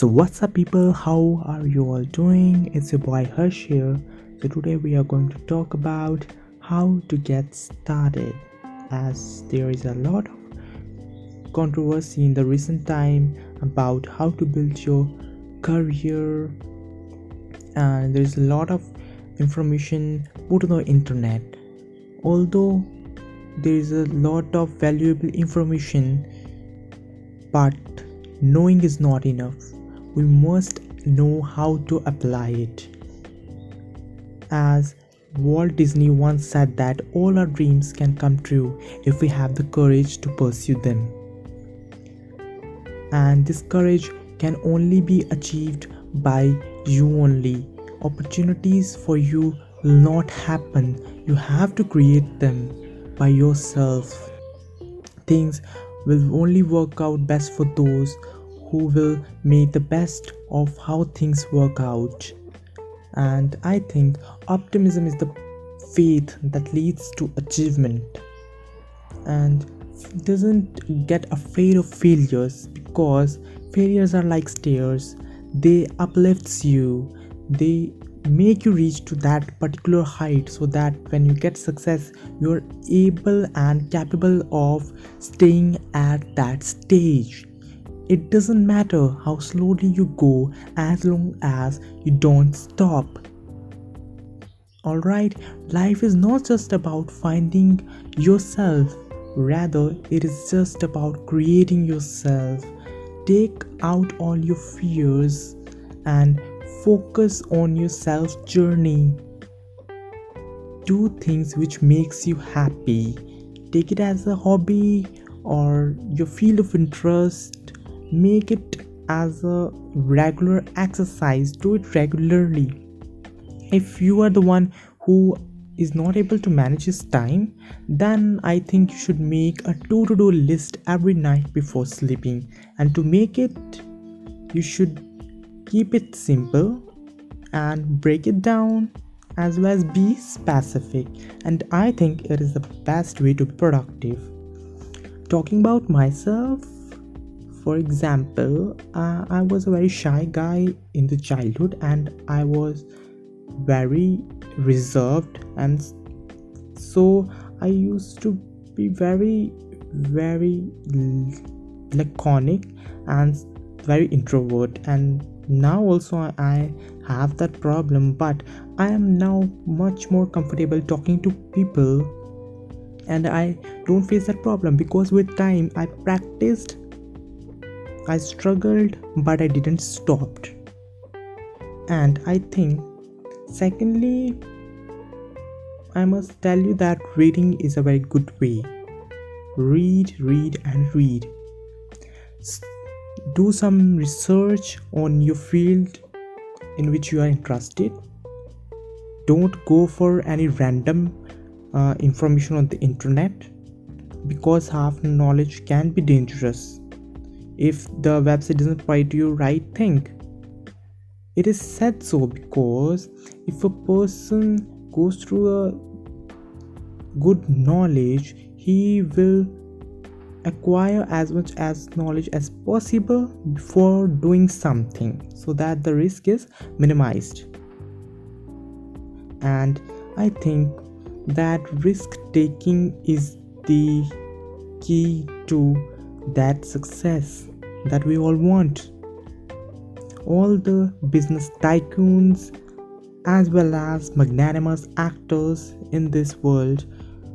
So what's up people, how are you all doing? It's your boy Harsh here. So today we are going to talk about how to get started, as there is a lot of controversy in the recent time about how to build your career, and there's a lot of information put on the internet. Although there is a lot of valuable information, but knowing is not enough. We must know how to apply it. As Walt Disney once said that all our dreams can come true if we have the courage to pursue them. And this courage can only be achieved by you only. Opportunities for you will not happen. You have to create them by yourself. Things will only work out best for those who will make the best of how things work out. And I think optimism is the faith that leads to achievement, and doesn't get afraid of failures, because failures are like stairs. They uplifts you, they make you reach to that particular height, so that when you get success, you're able and capable of staying at that stage. It doesn't matter how slowly you go, as long as you don't stop. Alright, life is not just about finding yourself, rather it is just about creating yourself. Take out all your fears and focus on your self journey. Do things which makes you happy. Take it as a hobby or your field of interest. Make it as a regular exercise. Do it regularly. If you are the one who is not able to manage his time, then I think you should make a to-do list every night before sleeping. And to make it, you should keep it simple and break it down, as well as be specific. And I think it is the best way to be productive. Talking about myself, for example, I was a very shy guy in the childhood, and I was very reserved, and so I used to be very laconic and very introvert. And now also I have that problem, but I am now much more comfortable talking to people, and I don't face that problem, because with time I practiced, I struggled, but I didn't stop. And I think secondly, I must tell you that reading is a very good way. Read and read. Do some research on your field in which you are interested. Don't go for any random information on the internet, because half knowledge can be dangerous if the website doesn't provide you right thing. It is said so because if a person goes through a good knowledge, he will acquire as much as knowledge as possible before doing something, so that the risk is minimized. And I think that risk taking is the key to that success that we all want. All the business tycoons as well as magnanimous actors in this world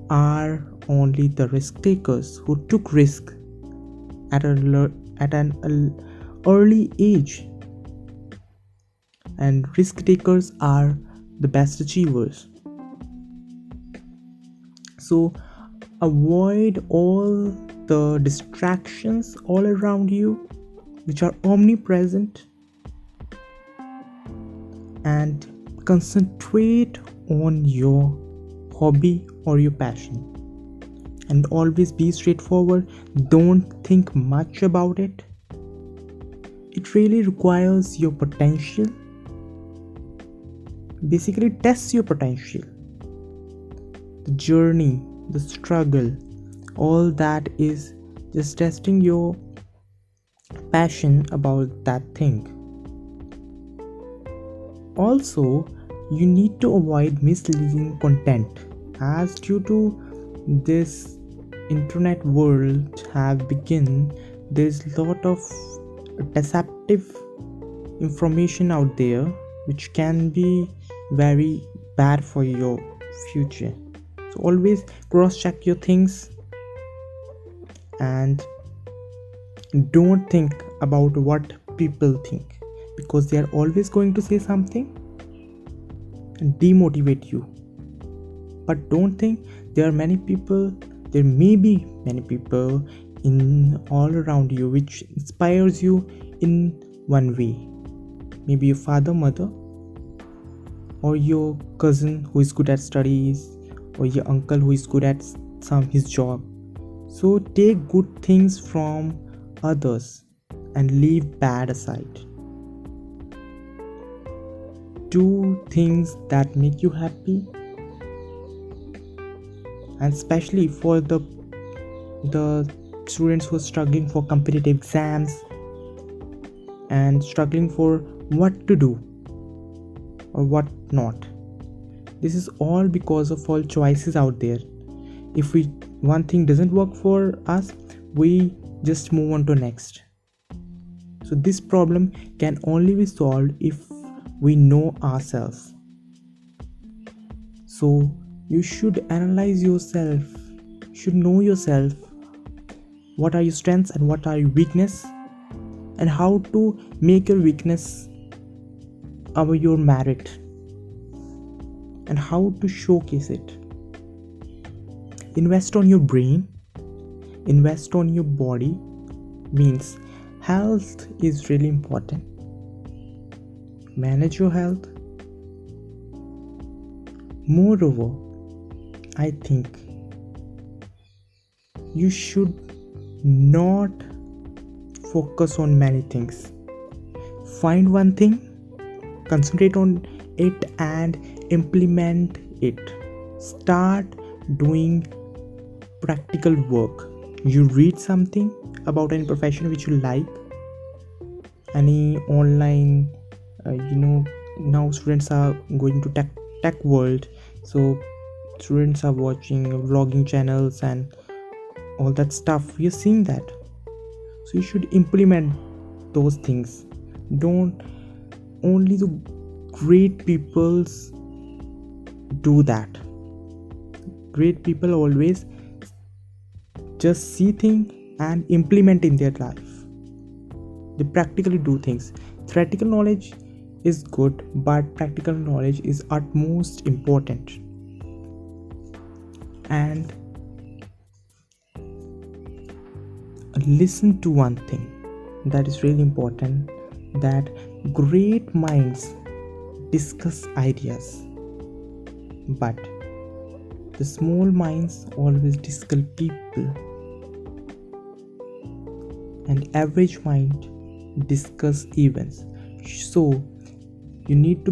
are only the risk takers who took risk at an early age. And risk takers are the best achievers. So avoid all the distractions all around you which are omnipresent, and concentrate on your hobby or your passion. And always be straightforward. Don't think much about it. It really requires your potential. Basically tests your potential. The journey, the struggle, all that is just testing your passion about that thing. Also, you need to avoid misleading content, as due to this internet world have begun, there's a lot of deceptive information out there which can be very bad for your future. So always cross check your things and don't think about what people think, because they are always going to say something and demotivate you. But don't think there may be many people in all around you which inspires you in one way. Maybe your father, mother, or your cousin who is good at studies, or your uncle who is good at his job. So take good things from others and leave bad aside. Do things that make you happy, and especially for the students who are struggling for competitive exams and struggling for what to do or what not. This is all because of all choices out there. If one thing doesn't work for us, we just move on to next. So this problem can only be solved if we know ourselves. So you should analyze yourself, you should know yourself, what are your strengths and what are your weaknesses, and how to make your weakness your merit, and how to showcase it. Invest on your brain, invest on your body, means health is really important. Manage your health. Moreover, I think you should not focus on many things. Find one thing, concentrate on it and implement it. Start doing practical work. You read something about any profession which you like, any online now students are going to tech world, so students are watching vlogging channels and all that stuff. You're seeing that, so you should implement those things. Don't only the great peoples do that. Great people always just see things and implement in their life. They practically do things. Theoretical knowledge is good, but practical knowledge is utmost important. And listen to one thing that is really important, that great minds discuss ideas, but the small minds always discuss people, and average mind discuss events. So you need to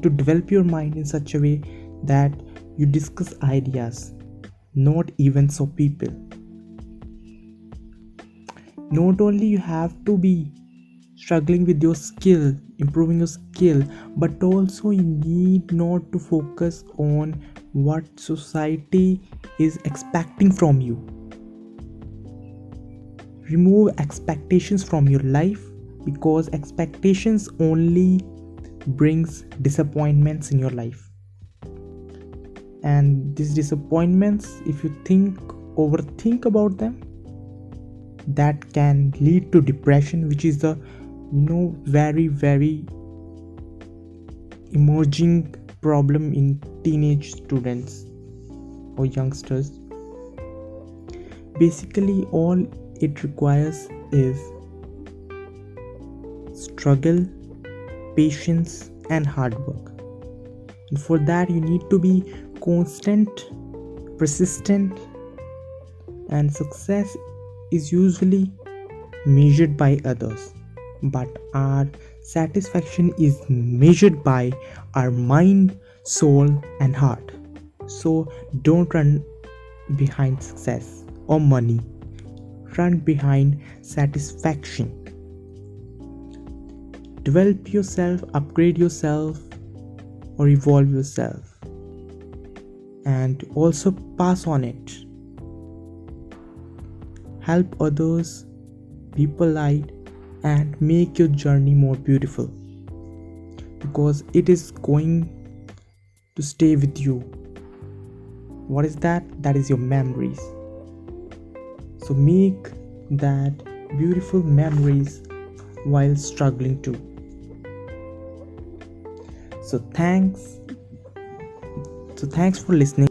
develop your mind in such a way that you discuss ideas, not events or people. Not only you have to be struggling with your skill, improving your skill, but also you need not to focus on what society is expecting from you. Remove expectations from your life, because expectations only brings disappointments in your life. And these disappointments, if you overthink about them, that can lead to depression, which is the very very emerging problem in teenage students or youngsters. Basically all it requires is struggle, patience and hard work. And for that you need to be constant, persistent, and success is usually measured by others, but our satisfaction is measured by our mind, soul and heart. So don't run behind success or money, run behind satisfaction. Develop yourself, upgrade yourself, or evolve yourself, and also pass on it. Help others, be polite, and make your journey more beautiful, because it is going to stay with you. What is that? That is your memories. So make that beautiful memories while struggling too. So thanks for listening.